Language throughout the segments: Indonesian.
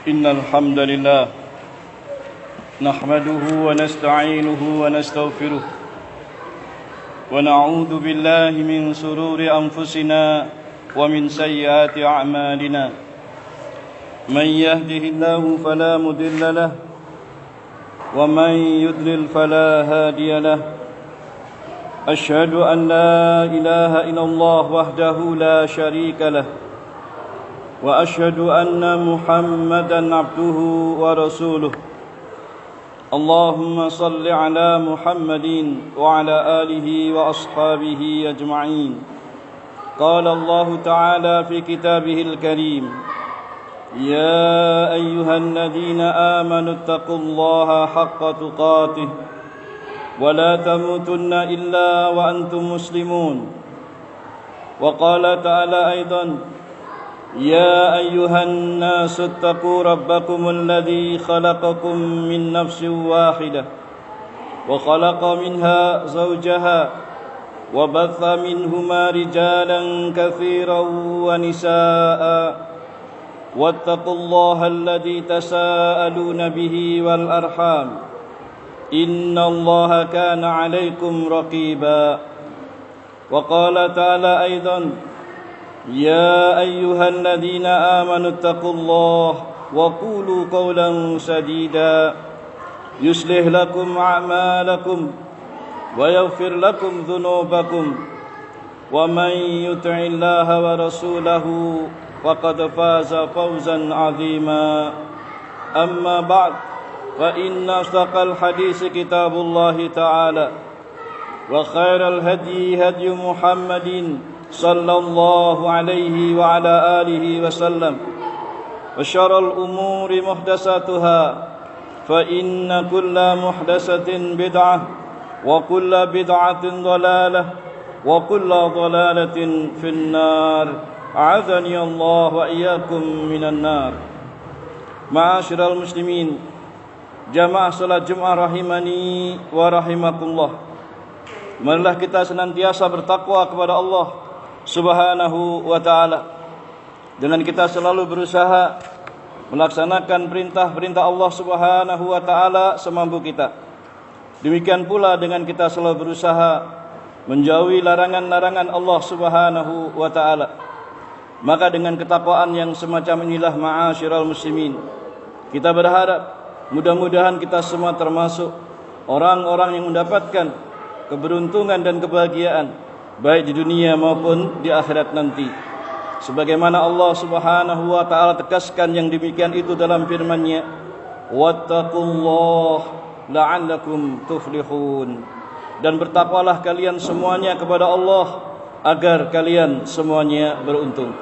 إن الحمد لله نحمده ونستعينه ونستغفره ونعوذ بالله من شرور أنفسنا ومن سيئات أعمالنا من يهده الله فلا مضل له ومن يضلل فلا هادي له أشهد أن لا إله إلا الله وحده لا شريك له وأشهد أن محمدًا عبده ورسوله اللهم صل على محمد وعلى آله وأصحابه أجمعين قال الله تعالى في كتابه الكريم يا أيها الذين آمنوا اتقوا الله حق تقاته ولا تموتن إلا وأنتم مسلمون وقال تعالى أيضا يا أيها الناس اتقوا ربكم الذي خلقكم من نفس واحدة وخلق منها زوجها وبث منهما رجالا كثيرا ونساء واتقوا الله الذي تساءلون به والأرحام إن الله كان عليكم رقيبا وقال تعالى أيضا يا أيها الذين آمنوا اتقوا الله وقولوا قولا سديدا يصلح لكم أعمالكم ويغفر لكم ذنوبكم ومن يطع الله ورسوله فقد فاز فوزا عظيما أما بعد فإن أصدق الحديث كتاب الله تعالى وخير الهدي هدي محمد صلى الله عليه وعلى آله وسلم وشر الأمور محدثاتها فإن كل محدثة بدعة وكل بدعة ضلالة وكل ضلالة في النار أعاذني الله وإياكم من النار. Ma'asyiral muslimin, jamaah salat Jumat rahimani wa rahimakumullah. Marilah kita senantiasa bertakwa kepada Allah Subhanahu wa ta'ala, dengan kita selalu berusaha melaksanakan perintah-perintah Allah Subhanahu wa ta'ala semampu kita. Demikian pula dengan kita selalu berusaha menjauhi larangan-larangan Allah Subhanahu wa ta'ala. Maka dengan ketakwaan yang semacam inilah, ma'asyiral muslimin, kita berharap mudah-mudahan kita semua termasuk orang-orang yang mendapatkan keberuntungan dan kebahagiaan baik di dunia maupun di akhirat nanti. Sebagaimana Allah Subhanahu wa ta'ala tegaskan yang demikian itu dalam firman-Nya, wattaqullah la'allakum tuflihun, dan bertakwalah kalian semuanya kepada Allah agar kalian semuanya beruntung.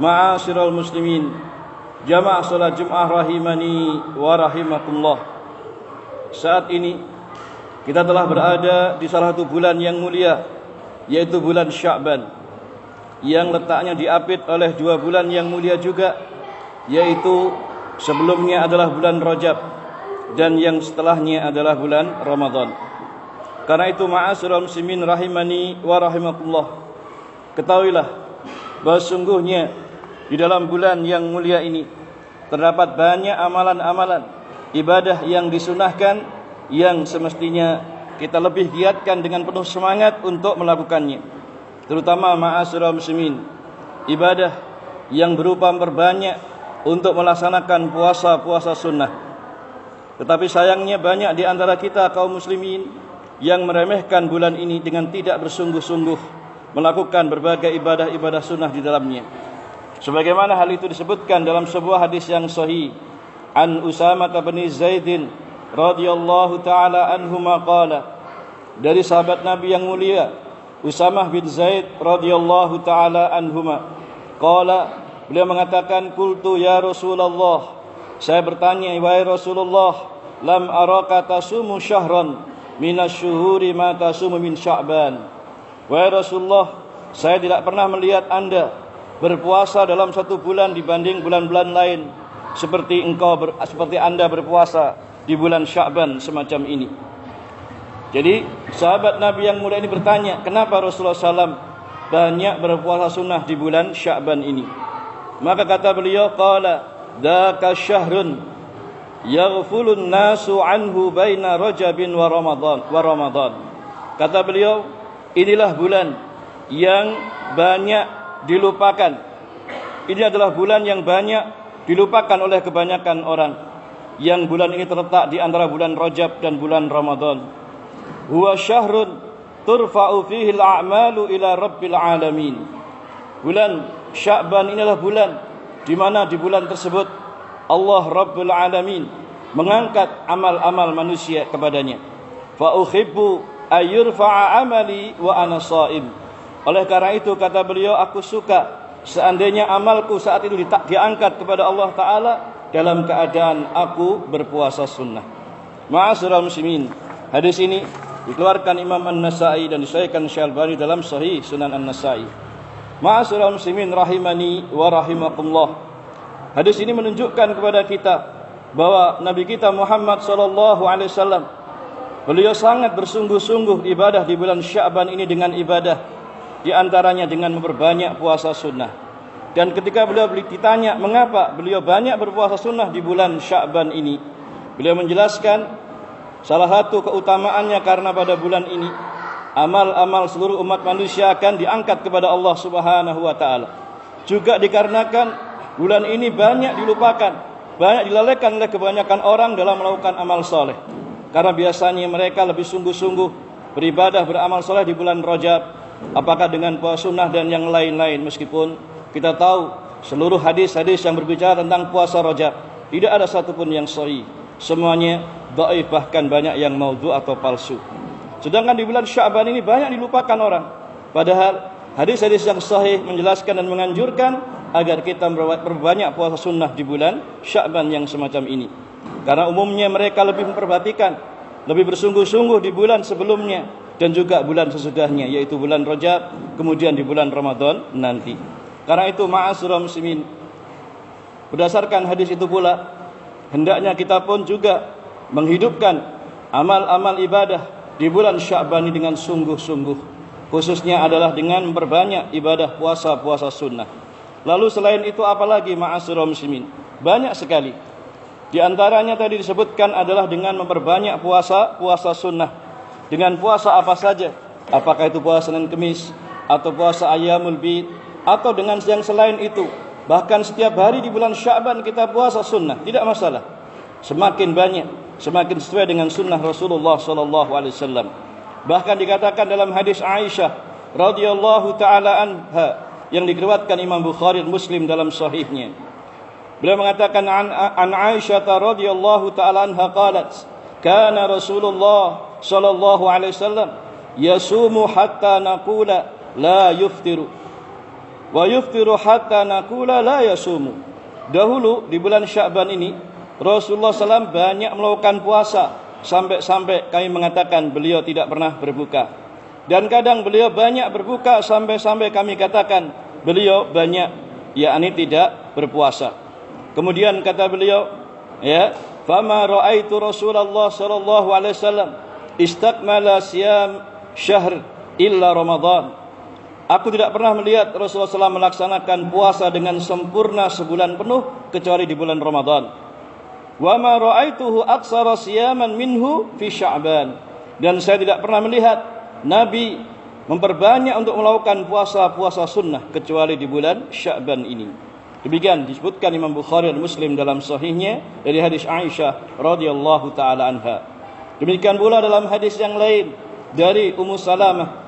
Ma'asyiral muslimin, jamaah salat Jumat rahimani wa rahimakumullah. Saat ini kita telah berada di salah satu bulan yang mulia, yaitu bulan Sya'ban, yang letaknya diapit oleh dua bulan yang mulia juga, yaitu sebelumnya adalah bulan Rajab dan yang setelahnya adalah bulan Ramadan. Karena itu, ma'asyiral muslimin rahimani wa rahimakumullah, ketahuilah bahwa sungguhnya di dalam bulan yang mulia ini terdapat banyak amalan-amalan ibadah yang disunahkan, yang semestinya kita lebih giatkan dengan penuh semangat untuk melakukannya. Terutama, ma'asyiral muslimin, ibadah yang berupa memperbanyak untuk melaksanakan puasa-puasa sunnah. Tetapi sayangnya banyak di antara kita kaum muslimin yang meremehkan bulan ini dengan tidak bersungguh-sungguh melakukan berbagai ibadah-ibadah sunnah di dalamnya. Sebagaimana hal itu disebutkan dalam sebuah hadis yang sahih, an Usamah bin Zaidin radhiyallahu ta'ala anhuma qala, dari sahabat Nabi yang mulia Usamah bin Zaid radhiyallahu ta'ala anhuma qala, beliau mengatakan, qultu ya Rasulullah, saya bertanya, wahai Rasulullah, lam araka tasumu syahran minasyuhuri ma tasumu min Sya'ban. Wahai Rasulullah, saya tidak pernah melihat Anda berpuasa dalam satu bulan dibanding bulan-bulan lain seperti Anda berpuasa di bulan Sya'ban semacam ini. Jadi sahabat Nabi yang mulia ini bertanya, kenapa Rasulullah SAW banyak berpuasa sunnah di bulan Sya'ban ini? Maka kata beliau, qala dzaka syahrun yaghfulun nasu anhu baina Rajabin wa Ramadan. Kata beliau, inilah bulan yang banyak dilupakan. Ini adalah bulan yang banyak dilupakan oleh kebanyakan orang. Yang bulan ini terletak di antara bulan Rajab dan bulan Ramadan. Huwa syahrun turfa'u fihi al-a'malu ila rabbil alamin. Bulan Sya'ban inilah bulan di mana di bulan tersebut Allah Rabbul Alamin mengangkat amal-amal manusia kepadanya. Fa uhibbu ayyurfa'a amali wa ana sha'im. Oleh karena itu kata beliau, aku suka seandainya amalku saat itu diangkat kepada Allah Ta'ala dalam keadaan aku berpuasa sunnah. Ma'asyiral muslimin, hadis ini dikeluarkan Imam An-Nasa'i dan disahihkan Syekh Albani dalam Sahih Sunan An-Nasa'i. Ma'asyiral muslimin rahimani wa rahimakumullah. Hadis ini menunjukkan kepada kita bahwa Nabi kita Muhammad sallallahu alaihi wasallam beliau sangat bersungguh-sungguh ibadah di bulan Sya'ban ini dengan ibadah, di antaranya dengan memperbanyak puasa sunnah. Dan ketika beliau ditanya mengapa beliau banyak berpuasa sunnah di bulan Sya'ban ini, beliau menjelaskan salah satu keutamaannya karena pada bulan ini amal-amal seluruh umat manusia akan diangkat kepada Allah Subhanahu wa taala. Juga dikarenakan bulan ini banyak dilupakan, banyak dilalaikan oleh kebanyakan orang dalam melakukan amal soleh. Karena biasanya mereka lebih sungguh-sungguh beribadah, beramal soleh di bulan Rajab, apakah dengan puasa sunnah dan yang lain-lain. Meskipun kita tahu seluruh hadis-hadis yang berbicara tentang puasa Rajab tidak ada satupun yang sahih, semuanya dhaif, bahkan banyak yang maudhu atau palsu. Sedangkan di bulan Sya'ban ini banyak dilupakan orang. Padahal hadis-hadis yang sahih menjelaskan dan menganjurkan agar kita memperbanyak puasa sunnah di bulan Sya'ban yang semacam ini. Karena umumnya mereka lebih memperhatikan, lebih bersungguh-sungguh di bulan sebelumnya dan juga bulan sesudahnya, yaitu bulan Rajab, kemudian di bulan Ramadan nanti. Karena itu ma'asyiral muslimin, berdasarkan hadis itu pula hendaknya kita pun juga menghidupkan amal-amal ibadah di bulan Sya'ban ini dengan sungguh-sungguh, khususnya adalah dengan memperbanyak ibadah puasa-puasa sunnah. Lalu selain itu apalagi ma'asyiral muslimin? Banyak sekali. Di antaranya tadi disebutkan adalah dengan memperbanyak puasa sunnah. Dengan puasa apa saja? Apakah itu puasa Senin Kemis atau puasa Ayyamul Bid atau dengan yang selain itu. Bahkan setiap hari di bulan Sya'ban kita puasa sunnah, tidak masalah. Semakin banyak, semakin sesuai dengan sunnah Rasulullah sallallahu alaihi wasallam. Bahkan dikatakan dalam hadis Aisyah radhiyallahu taala anha yang diriwayatkan Imam Bukhari dan Muslim dalam sahihnya. Beliau mengatakan an Aisyah radhiyallahu taala anha qalat, kana Rasulullah sallallahu alaihi wasallam yasumu hatta naqula la yuftiru wa yuftiru hatta naqula la yasumu. Dahulu di bulan Sya'ban ini Rasulullah SAW banyak melakukan puasa sampai-sampai kami mengatakan beliau tidak pernah berbuka. Dan kadang beliau banyak berbuka sampai-sampai kami katakan beliau banyak yakni tidak berpuasa. Kemudian kata beliau, ya, fama raaitu Rasulullah sallallahu alaihi wasallam istakmala siyam syahr illa Ramadan. Aku tidak pernah melihat Rasulullah SAW melaksanakan puasa dengan sempurna sebulan penuh kecuali di bulan Ramadan. Wa ma ra'aituhu aksara siyaman minhu fi Sya'ban. Dan saya tidak pernah melihat Nabi memperbanyak untuk melakukan puasa-puasa sunnah kecuali di bulan Sya'ban ini. Demikian disebutkan Imam Bukhari dan Muslim dalam sahihnya dari hadis Aisyah radhiyallahu taala anha. Demikian pula dalam hadis yang lain dari Ummu Salamah,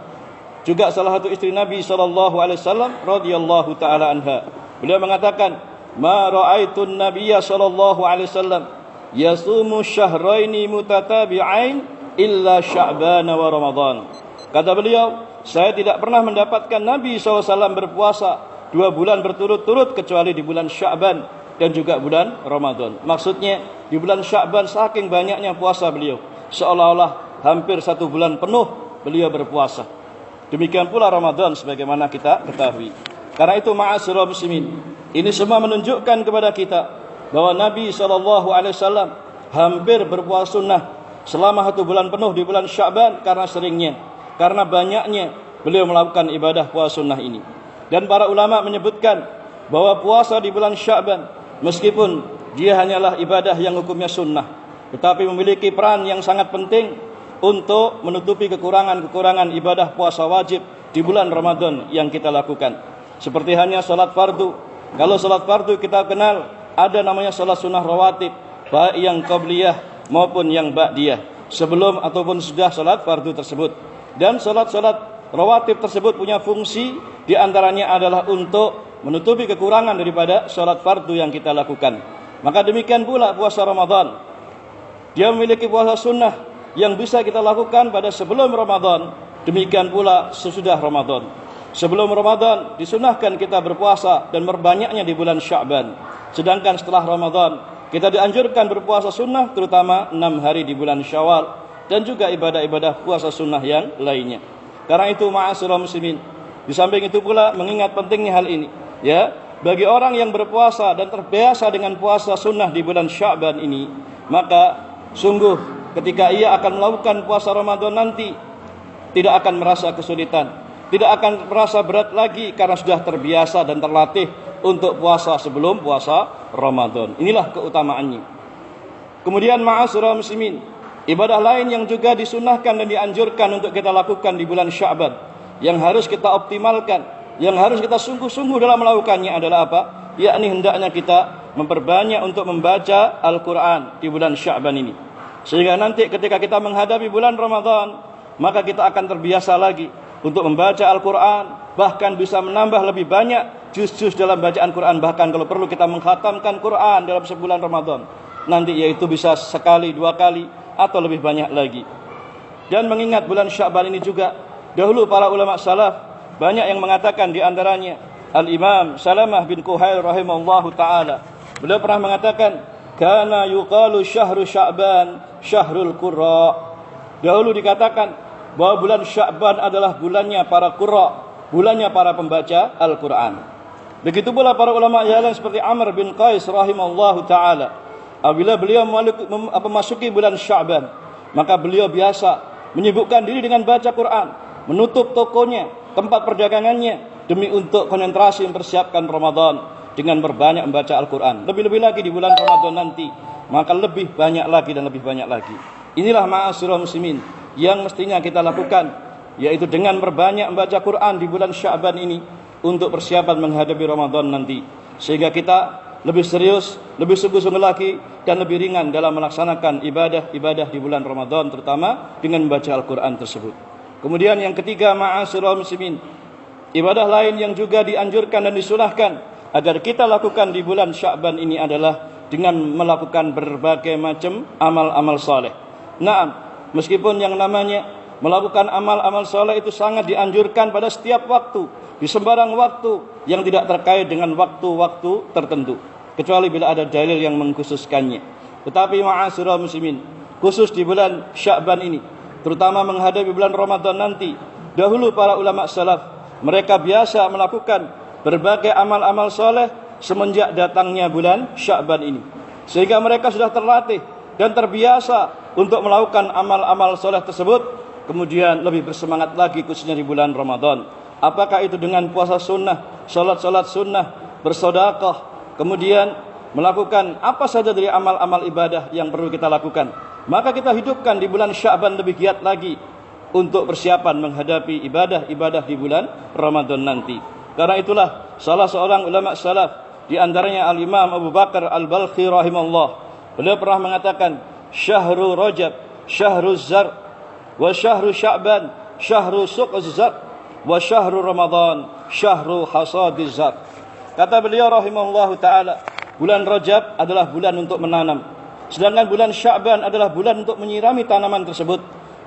juga salah satu istri Nabi sallallahu alaihi wasallam radhiyallahu taala anha. Beliau mengatakan, "Ma ra'aitun Nabiyya sallallahu alaihi wasallam yasumu syahraini mutatabi'ain illa Sya'ban wa Ramadan." Kata beliau, saya tidak pernah mendapatkan Nabi SAW berpuasa 2 bulan berturut-turut kecuali di bulan Sya'ban dan juga bulan Ramadan. Maksudnya di bulan Sya'ban saking banyaknya puasa beliau, seolah-olah hampir 1 bulan penuh beliau berpuasa. Demikian pula Ramadan sebagaimana kita ketahui. Karena itu ma'asyiral muslimin, ini semua menunjukkan kepada kita bahwa Nabi SAW hampir berpuasa sunnah selama 1 bulan penuh di bulan Sya'ban karena seringnya, karena banyaknya beliau melakukan ibadah puasa sunnah ini. Dan para ulama menyebutkan bahwa puasa di bulan Sya'ban meskipun dia hanyalah ibadah yang hukumnya sunnah, tetapi memiliki peran yang sangat penting untuk menutupi kekurangan-kekurangan ibadah puasa wajib di bulan Ramadan yang kita lakukan. Seperti hanya salat fardu. Kalau salat fardu kita kenal ada namanya salat sunnah rawatib, baik yang qabliyah maupun yang ba'diyah, sebelum ataupun sudah salat fardu tersebut. Dan salat-salat rawatib tersebut punya fungsi, di antaranya adalah untuk menutupi kekurangan daripada salat fardu yang kita lakukan. Maka demikian pula puasa Ramadan. Dia memiliki puasa sunnah yang bisa kita lakukan pada sebelum Ramadan, demikian pula sesudah Ramadan. Sebelum Ramadan disunahkan kita berpuasa dan berbanyaknya di bulan Sya'ban. Sedangkan setelah Ramadan kita dianjurkan berpuasa sunnah, terutama 6 hari di bulan Syawal, dan juga ibadah-ibadah puasa sunnah yang lainnya. Karena itu ma'asyiral muslimin, di samping itu pula mengingat pentingnya hal ini, ya, bagi orang yang berpuasa dan terbiasa dengan puasa sunnah di bulan Sya'ban ini, maka sungguh ketika ia akan melakukan puasa Ramadan nanti tidak akan merasa kesulitan, tidak akan merasa berat lagi karena sudah terbiasa dan terlatih untuk puasa sebelum puasa Ramadan. Inilah keutamaannya. Kemudian ma'asyiral muslimin, ibadah lain yang juga disunahkan dan dianjurkan untuk kita lakukan di bulan Sya'ban, yang harus kita optimalkan, yang harus kita sungguh-sungguh dalam melakukannya adalah apa? Yakni hendaknya kita memperbanyak untuk membaca Al-Quran di bulan Sya'ban ini, sehingga nanti ketika kita menghadapi bulan Ramadan, maka kita akan terbiasa lagi untuk membaca Al-Quran, bahkan bisa menambah lebih banyak juz-juz dalam bacaan Quran. Bahkan kalau perlu kita mengkhatamkan Quran dalam sebulan Ramadan nanti, yaitu bisa sekali, 2 kali, atau lebih banyak lagi. Dan mengingat bulan Sya'ban ini juga, dahulu para ulama salaf banyak yang mengatakan, di antaranya Al-Imam Salamah bin Kuhail rahimahullahu ta'ala, beliau pernah mengatakan, kana yuqalu syahru Sya'ban syahrul qurra. Dahulu dikatakan bahwa bulan Sya'ban adalah bulannya para qurra, bulannya para pembaca Al-Quran. Begitu pula para ulama yang lain seperti Amr bin Qais rahimahullahu ta'ala, apabila beliau memasuki bulan Sya'ban, maka beliau biasa menyibukkan diri dengan baca Quran, menutup tokonya, tempat perdagangannya, demi untuk konsentrasi mempersiapkan Ramadan dengan berbanyak membaca Al-Quran. Lebih-lebih lagi di bulan Ramadan nanti, maka lebih banyak lagi dan lebih banyak lagi. Inilah ma'asyiral muslimin yang mestinya kita lakukan, yaitu dengan berbanyak membaca Quran di bulan Sya'ban ini untuk persiapan menghadapi Ramadan nanti, sehingga kita lebih serius, lebih sungguh-sungguh lagi, dan lebih ringan dalam melaksanakan ibadah-ibadah di bulan Ramadan, terutama dengan membaca Al-Quran tersebut. Kemudian yang ketiga, ma'asyiral muslimin, ibadah lain yang juga dianjurkan dan disunahkan agar kita lakukan di bulan Sya'ban ini adalah dengan melakukan berbagai macam amal-amal saleh. Naam, meskipun yang namanya melakukan amal-amal saleh itu sangat dianjurkan pada setiap waktu, di sembarang waktu yang tidak terkait dengan waktu-waktu tertentu, kecuali bila ada dalil yang mengkhususkannya. Tetapi ma'asyiral muslimin, khusus di bulan Sya'ban ini, terutama menghadapi bulan Ramadan nanti, dahulu para ulama salaf mereka biasa melakukan berbagai amal-amal saleh semenjak datangnya bulan Sya'ban ini, sehingga mereka sudah terlatih dan terbiasa untuk melakukan amal-amal saleh tersebut. Kemudian lebih bersemangat lagi khususnya di bulan Ramadan. Apakah itu dengan puasa sunnah, salat-salat sunnah, bersedekah, kemudian melakukan apa saja dari amal-amal ibadah yang perlu kita lakukan, maka kita hidupkan di bulan Sya'ban lebih giat lagi untuk persiapan menghadapi ibadah-ibadah di bulan Ramadan nanti. Karena itulah salah seorang ulama salaf, di antaranya Al-Imam Abu Bakar Al-Balkhi rahimahullah, beliau pernah mengatakan, syahru Rajab syahru zar, wa syahru Sya'ban syahru suqz zar, wa syahru Ramadan syahru hasadiz zar. Kata beliau rahimahullah ta'ala, bulan Rajab adalah bulan untuk menanam, sedangkan bulan Sya'ban adalah bulan untuk menyirami tanaman tersebut,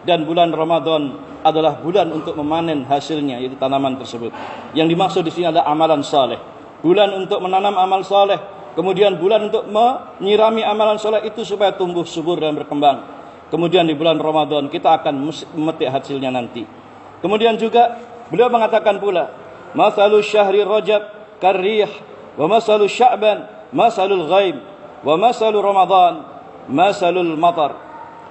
dan bulan Ramadan adalah bulan untuk memanen hasilnya, yaitu tanaman tersebut. Yang dimaksud di sini adalah amalan saleh. Bulan untuk menanam amal saleh, kemudian bulan untuk menyirami amalan saleh itu supaya tumbuh subur dan berkembang. Kemudian di bulan Ramadan kita akan memetik hasilnya nanti. Kemudian juga beliau mengatakan pula, masalu syahri Rajab karrih, wa masalu Sya'ban masalul ghaib, wa masalu Ramadan masalul matar.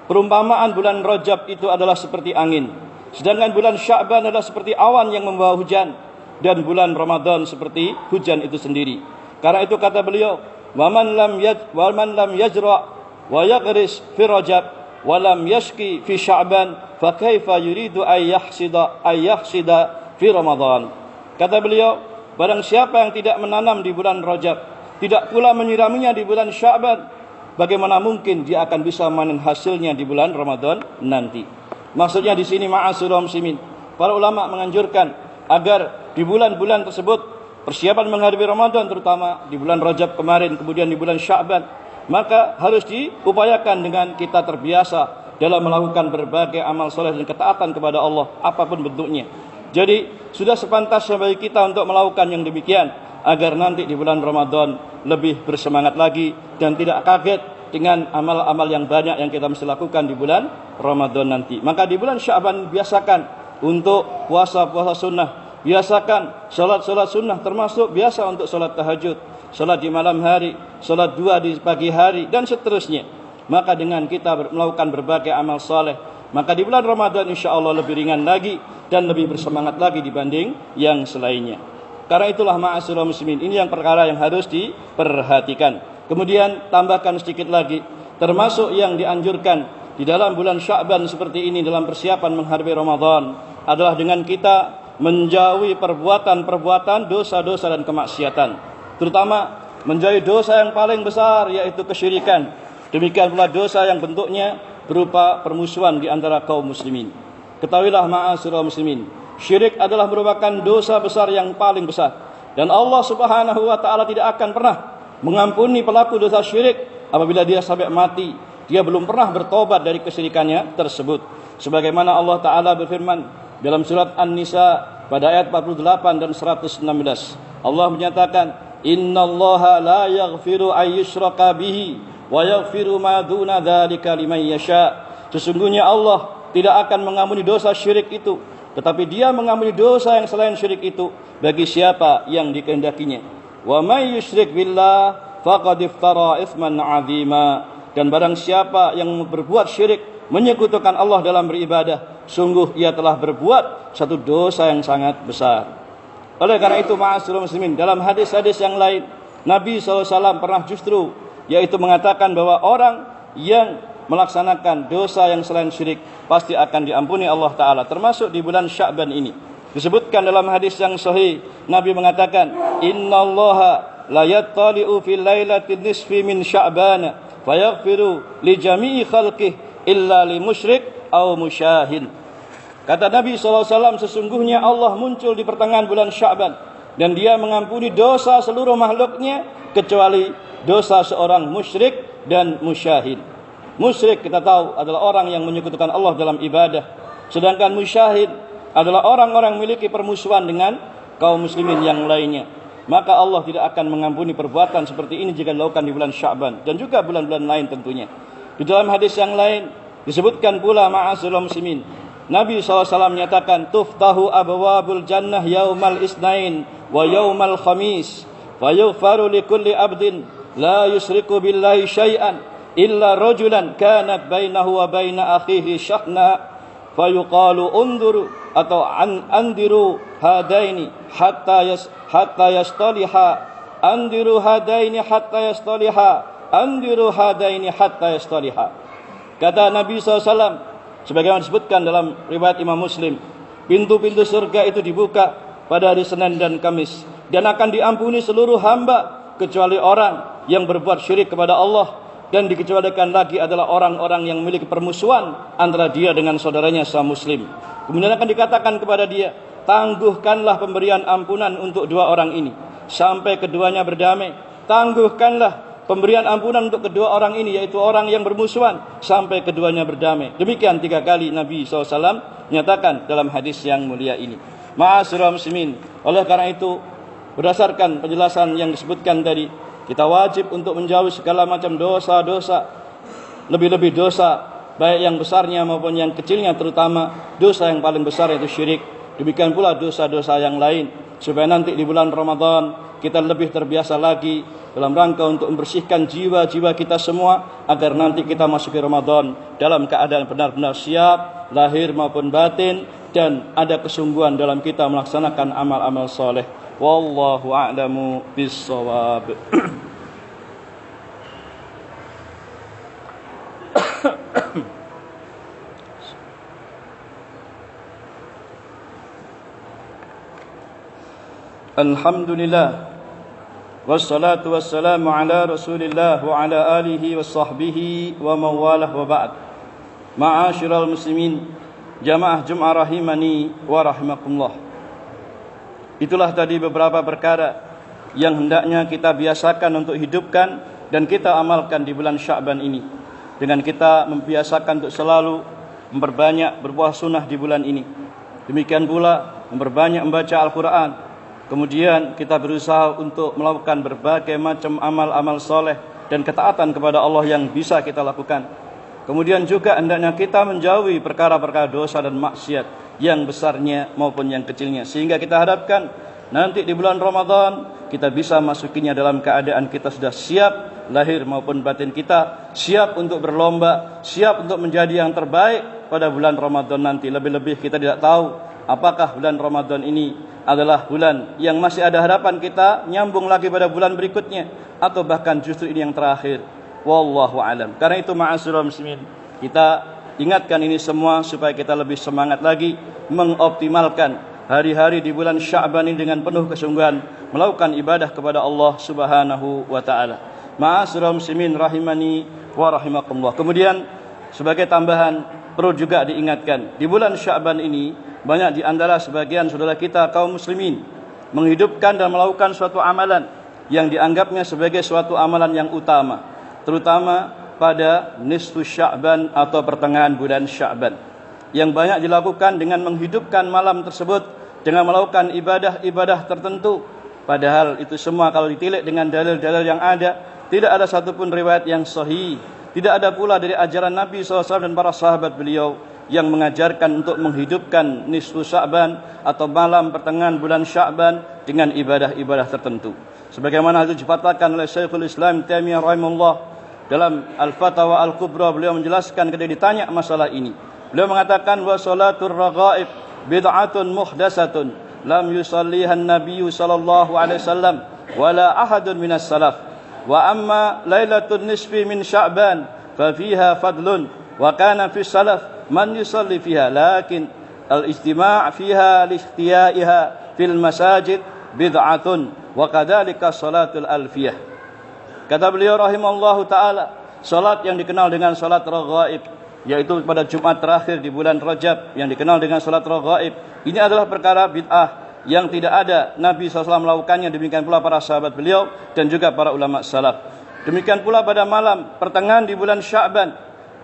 Perumpamaan bulan Rajab itu adalah seperti angin, sedangkan bulan Sya'ban adalah seperti awan yang membawa hujan, dan bulan Ramadan seperti hujan itu sendiri. Karena itu kata beliau, wa man lam yajra wa yaghris fi Rajab wa lam yashki fi Sya'ban fa kaifa yuridu ay yahsida fi Ramadan. Kata beliau, barang siapa yang tidak menanam di bulan Rajab, tidak pula menyiraminya di bulan Sya'ban, bagaimana mungkin dia akan bisa memanen hasilnya di bulan Ramadan nanti? Maksudnya di sini ma'asyiral muslimin, para ulama menganjurkan agar di bulan-bulan tersebut persiapan menghadapi Ramadan, terutama di bulan Rajab kemarin, kemudian di bulan Sya'ban, maka harus diupayakan dengan kita terbiasa dalam melakukan berbagai amal soleh dan ketaatan kepada Allah apapun bentuknya. Jadi sudah sepantasnya bagi kita untuk melakukan yang demikian agar nanti di bulan Ramadan lebih bersemangat lagi dan tidak kaget dengan amal-amal yang banyak yang kita mesti lakukan di bulan Ramadan nanti. Maka di bulan Sya'ban biasakan untuk puasa-puasa sunnah, biasakan salat-salat sunnah, termasuk biasa untuk salat tahajud, salat di malam hari, salat 2 di pagi hari, dan seterusnya. Maka dengan kita melakukan berbagai amal saleh, maka di bulan Ramadan insyaAllah lebih ringan lagi dan lebih bersemangat lagi dibanding yang selainnya. Karena itulah ma'asyiral muslimin, ini yang perkara yang harus diperhatikan. Kemudian tambahkan sedikit lagi, termasuk yang dianjurkan di dalam bulan Sya'ban seperti ini dalam persiapan menghadapi Ramadan adalah dengan kita menjauhi perbuatan-perbuatan dosa-dosa dan kemaksiatan, terutama menjauhi dosa yang paling besar, yaitu kesyirikan. Demikian pula dosa yang bentuknya berupa permusuhan di antara kaum muslimin. Ketahuilah ma'asyiral muslimin, syirik adalah merupakan dosa besar yang paling besar, dan Allah Subhanahu wa taala tidak akan pernah mengampuni pelaku dosa syirik apabila dia sampai mati dia belum pernah bertobat dari kesyirikannya tersebut. Sebagaimana Allah taala berfirman dalam surat An-Nisa pada ayat 48 dan 116, Allah menyatakan, innallaha la yaghfiru ay yushraka bihi wa yaghfiru ma duna dzalika liman yasha. Sesungguhnya Allah tidak akan mengampuni dosa syirik itu, tetapi dia mengampuni dosa yang selain syirik itu bagi siapa yang dikehendakinya. Wa may yusyrik billah faqad iftara itsman 'azima. Dan barang siapa yang berbuat syirik, menyekutukan Allah dalam beribadah, sungguh ia telah berbuat satu dosa yang sangat besar. Oleh karena itu ma'asyiral muslimin, dalam hadis-hadis yang lain Nabi SAW pernah justru yaitu mengatakan bahwa orang yang melaksanakan dosa yang selain syirik pasti akan diampuni Allah Ta'ala, termasuk di bulan Sya'ban ini. Disebutkan dalam hadis yang sahih, Nabi mengatakan, innallaha la yattali'u fil lailatin nisfi min Sya'ban fayaghfiru li jami'i khalqihi illa li musyrik aw musyahin. Kata Nabi SAW, sesungguhnya Allah muncul di pertengahan bulan Sya'ban dan dia mengampuni dosa seluruh makhluknya kecuali dosa seorang musyrik dan musyahid. Musyrik kita tahu adalah orang yang menyekutukan Allah dalam ibadah, sedangkan musyahid adalah orang-orang memiliki permusuhan dengan kaum muslimin yang lainnya. Maka Allah tidak akan mengampuni perbuatan seperti ini jika dilakukan di bulan Sya'ban dan juga bulan-bulan lain tentunya. Di dalam hadis yang lain disebutkan pula ma'asyiral muslimin, Nabi SAW menyatakan, tuftahu abwabul jannah yaumal isnain wa yaumal khamis fa yughfaru likulli abdin la yusriku billahi syai'an illa rajulan kanat bainahu wa baina akhihi syahna fa yuqalu unduru atau andiru hadaini hatta yastaliha andiru hadaini hatta yastaliha andiru hadaini hatta yastaliha. Kata Nabi SAW, sebagaimana disebutkan dalam riwayat Imam Muslim, pintu-pintu surga itu dibuka pada hari Senin dan Kamis dan akan diampuni seluruh hamba kecuali orang yang berbuat syirik kepada Allah, dan dikecualikan lagi adalah orang-orang yang memiliki permusuhan antara dia dengan saudaranya sesama muslim. Kemudian akan dikatakan kepada dia, tangguhkanlah pemberian ampunan untuk dua orang ini sampai keduanya berdamai. Tangguhkanlah pemberian ampunan untuk kedua orang ini, yaitu orang yang bermusuhan, sampai keduanya berdamai. Demikian 3 kali Nabi SAW menyatakan dalam hadis yang mulia ini. Ma'asyiral muslimin, oleh karena itu berdasarkan penjelasan yang disebutkan tadi, kita wajib untuk menjauhi segala macam dosa-dosa, lebih-lebih dosa baik yang besarnya maupun yang kecilnya, terutama dosa yang paling besar yaitu syirik. Demikian pula dosa-dosa yang lain, supaya nanti di bulan Ramadan kita lebih terbiasa lagi dalam rangka untuk membersihkan jiwa-jiwa kita semua, agar nanti kita masuki Ramadan dalam keadaan benar-benar siap, lahir maupun batin, dan ada kesungguhan dalam kita melaksanakan amal-amal soleh. Wallahu a'lamu bis-shawab. Alhamdulillah, wassalatu wassalamu ala Rasulillah wa ala alihi wa sahbihi wa mawalah wa ba'd. Ma'asyiral muslimin, jamaah Jum'ah rahimani wa rahimakumullah. Itulah tadi beberapa perkara yang hendaknya kita biasakan untuk hidupkan dan kita amalkan di bulan Sya'ban ini. Dengan kita membiasakan untuk selalu memperbanyak berbuah sunnah di bulan ini. Demikian pula memperbanyak membaca Al-Quran. Kemudian kita berusaha untuk melakukan berbagai macam amal-amal soleh dan ketaatan kepada Allah yang bisa kita lakukan. Kemudian juga hendaknya kita menjauhi perkara-perkara dosa dan maksiat yang besarnya maupun yang kecilnya. Sehingga kita harapkan nanti di bulan Ramadan kita bisa masukinya dalam keadaan kita sudah siap, lahir maupun batin kita siap untuk berlomba, siap untuk menjadi yang terbaik pada bulan Ramadan nanti. Lebih-lebih kita tidak tahu apakah bulan Ramadan ini adalah bulan yang masih ada harapan kita nyambung lagi pada bulan berikutnya, atau bahkan justru ini yang terakhir. Wallahu alam. Karena itu ma'asyiral muslimin, kita ingatkan ini semua supaya kita lebih semangat lagi mengoptimalkan hari-hari di bulan Sya'ban ini dengan penuh kesungguhan melakukan ibadah kepada Allah Subhanahu wa taala. Ma'asyiral muslimin rahimani wa rahimakumullah. Kemudian sebagai tambahan perlu juga diingatkan, di bulan Sya'ban ini banyak di antara sebagian saudara kita kaum muslimin menghidupkan dan melakukan suatu amalan yang dianggapnya sebagai suatu amalan yang utama, terutama pada nisfu Sya'ban atau pertengahan bulan Sya'ban, yang banyak dilakukan dengan menghidupkan malam tersebut dengan melakukan ibadah-ibadah tertentu. Padahal itu semua kalau ditilik dengan dalil-dalil yang ada, tidak ada satupun riwayat yang sahih, tidak ada pula dari ajaran Nabi SAW dan para sahabat beliau yang mengajarkan untuk menghidupkan nisfu Sya'ban atau malam pertengahan bulan Sya'ban dengan ibadah-ibadah tertentu. Sebagaimana itu difatwakan oleh Syekhul Islam Taimiyah rahimahullah dalam Al-Fatawa Al-Kubra, beliau menjelaskan ketika ditanya masalah ini. Beliau mengatakan wa salatul raghaib bid'atun muhdatsatun lam yusalliha an-nabiy sallallahu alaihi wasallam wala ahadun minas salaf. Wa amma lailatul nisfi min Sya'ban fa fiha fadlun wa kana fi salaf man yusalli fiha, lakin al-ijtima' fiha li-ikhtiyaiha fil masajid bid'atun wa kadzalika salatul alfiyah. Kata beliau rahimallahu taala, salat yang dikenal dengan salat raghaib, yaitu pada Jumat terakhir di bulan Rajab yang dikenal dengan salat raghaib, ini adalah perkara bid'ah yang tidak ada Nabi SAW melakukannya, demikian pula para sahabat beliau dan juga para ulama salaf. Demikian pula pada malam pertengahan di bulan Sya'ban.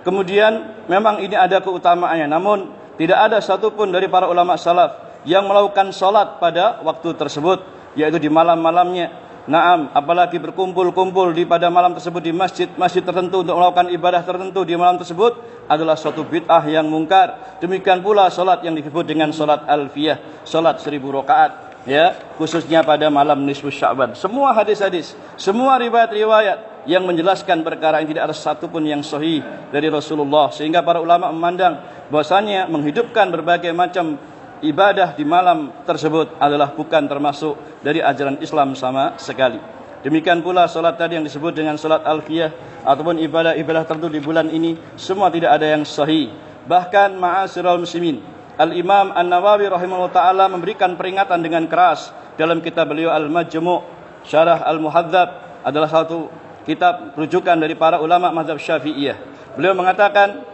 Kemudian memang ini ada keutamaannya, namun tidak ada satupun dari para ulama salaf yang melakukan salat pada waktu tersebut, yaitu di malam-malamnya. Naam, apalagi berkumpul-kumpul di pada malam tersebut di masjid-masjid tertentu untuk melakukan ibadah tertentu di malam tersebut adalah suatu bid'ah yang mungkar. Demikian pula salat yang disebut dengan salat alfiyah, salat 1000 rakaat, ya, khususnya pada malam nisfu Sya'ban. Semua hadis-hadis, semua riwayat-riwayat yang menjelaskan perkara yang tidak ada satupun yang sahih dari Rasulullah, sehingga para ulama memandang bahwasanya menghidupkan berbagai macam ibadah di malam tersebut adalah bukan termasuk dari ajaran Islam sama sekali. Demikian pula salat tadi yang disebut dengan salat alfiyah ataupun ibadah-ibadah tertentu di bulan ini, semua tidak ada yang sahih. Bahkan ma'asyiral muslimin, Al-Imam An-Nawawi rahimahullah ta'ala memberikan peringatan dengan keras dalam kitab beliau Al-Majmu' Syarah Al-Muhadzab, adalah satu kitab rujukan dari para ulama mazhab Syafi'iyah. Beliau mengatakan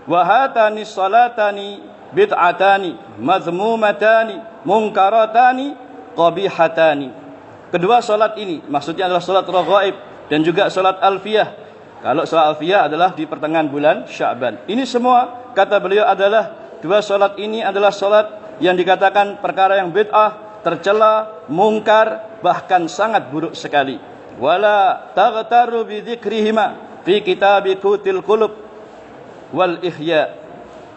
wa hatani salatani bid'atani mazmumatani munkaratani qabihatani. Kedua salat ini maksudnya adalah salat raghaib dan juga salat alfiyah. Kalau salat alfiyah adalah di pertengahan bulan Sya'ban. Ini semua kata beliau adalah dua salat ini adalah salat yang dikatakan perkara yang bid'ah, tercela, mungkar, bahkan sangat buruk sekali. Wala taghtaru bi dzikrihima fi kitabi Qutil Qulub wal Ihya.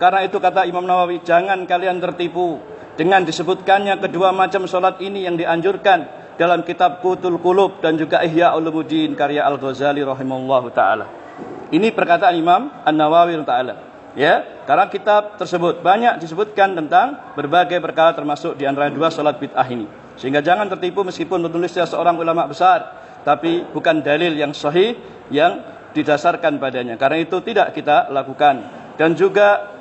Karena itu kata Imam Nawawi, jangan kalian tertipu dengan disebutkannya kedua macam salat ini yang dianjurkan dalam kitab Qutul Qulub dan juga Ihya Ulumuddin karya Al-Ghazali rahimahullahu taala. Ini perkataan Imam An-Nawawi taala. Ya, karena kitab tersebut banyak disebutkan tentang berbagai perkara termasuk di antara dua salat bid'ah ini. Sehingga jangan tertipu meskipun menulisnya seorang ulama besar, tapi bukan dalil yang sahih yang didasarkan padanya. Karena itu tidak kita lakukan. Dan juga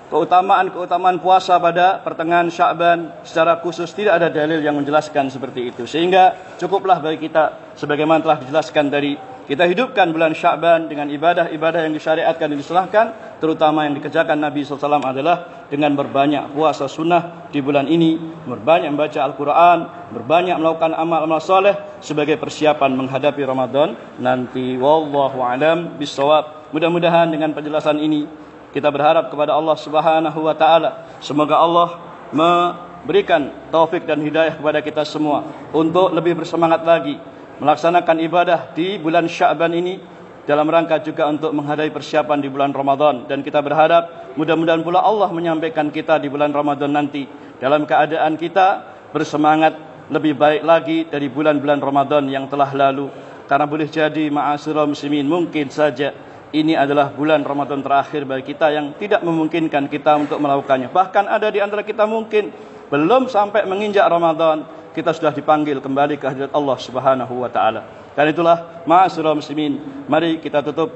keutamaan puasa pada pertengahan Sya'ban secara khusus tidak ada dalil yang menjelaskan seperti itu. Sehingga cukuplah bagi kita sebagaimana telah dijelaskan dari kita hidupkan bulan Sya'ban dengan ibadah-ibadah yang disyariatkan dan diselahkan, terutama yang dikerjakan Nabi SAW adalah dengan berbanyak puasa sunnah di bulan ini, berbanyak membaca Al-Quran, berbanyak melakukan amal-amal soleh sebagai persiapan menghadapi Ramadan nanti. Wallahu a'lam bishawab. Mudah-mudahan dengan penjelasan ini kita berharap kepada Allah Subhanahu wa taala, semoga Allah memberikan taufik dan hidayah kepada kita semua untuk lebih bersemangat lagi melaksanakan ibadah di bulan Sya'ban ini dalam rangka juga untuk menghadapi persiapan di bulan Ramadan. Dan kita berharap mudah-mudahan pula Allah menyampaikan kita di bulan Ramadan nanti dalam keadaan kita bersemangat lebih baik lagi dari bulan-bulan Ramadan yang telah lalu. Karena boleh jadi ma'asyiral muslimin, mungkin saja ini adalah bulan Ramadan terakhir bagi kita yang tidak memungkinkan kita untuk melakukannya. Bahkan ada di antara kita mungkin belum sampai menginjak Ramadan, kita sudah dipanggil kembali ke hadirat Allah Subhanahu wa taala. Dan itulah ma'asyiral muslimin, mari kita tutup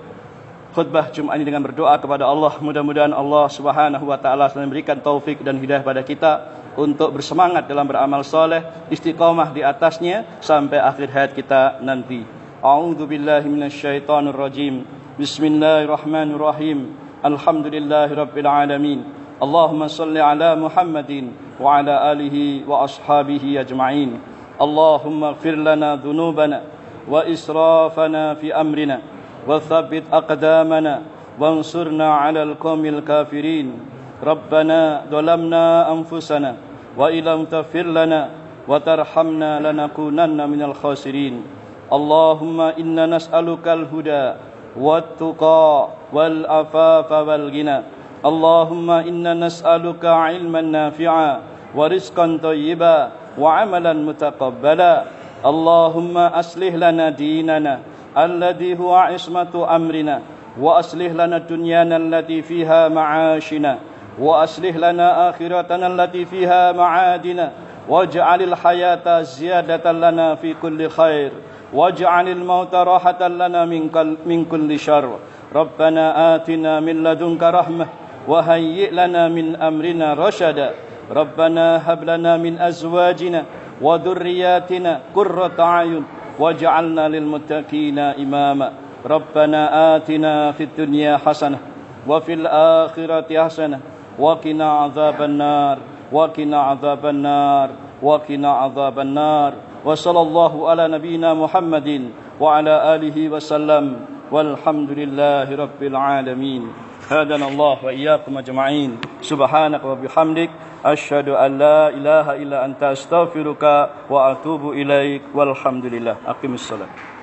khutbah Jumat ini dengan berdoa kepada Allah. Mudah-mudahan Allah Subhanahu wa taala memberikan taufik dan hidayah pada kita untuk bersemangat dalam beramal soleh, istiqamah di atasnya sampai akhir hayat kita nanti. A'udzubillahi minasyaitonir rajim. Bismillahirrahmanirrahim. Alhamdulillahirabbil alamin. Allahumma salli ala Muhammadin wa ala alihi wa ashabihi ajma'in. Allahumma ighfir lana dhunubana wa israfana fi amrina wa thabbit aqdamana wansurna 'alal qaumil kafirin. Rabbana dhalamna anfusana wa illam taghfir lana wa tarhamna lanakunanna minal khasirin. Allahumma inna nas'alukal huda wat tuqa wal afafa wal ghina. Allahumma inna nas'aluka ilman nafi'a wa rizqan thayyiba wa amalan mutaqabbala. Allahumma aslih lana dinana alladhi huwa ismatu amrina wa aslih lana dunyana allati fiha ma'ashina wa aslih lana akhiratana allati fiha ma'adina waj'alil hayata ziyadatan lana fi kulli khair waj'alil mauta rahatan lana min kulli syarr. Rabbana atina min ladunka rahmah وهيئ لنا من أمرنا رشدا ربنا هب لنا من أزواجنا وذرياتنا قرة أعين واجعلنا للمتقين إماما ربنا آتنا في الدنيا حسنة وفي الآخرة حسنة وقنا عذاب النار وقنا عذاب النار وقنا عذاب النار وصلى الله على نبينا محمد وعلى آله وسلم والحمد لله رب العالمين. هدانا الله وإياكم أجمعين. سبحانك وبحمدك أشهد أن لا إله إلا أنت أستغفرك وأتوب إليك والحمد لله. أقم الصلاة.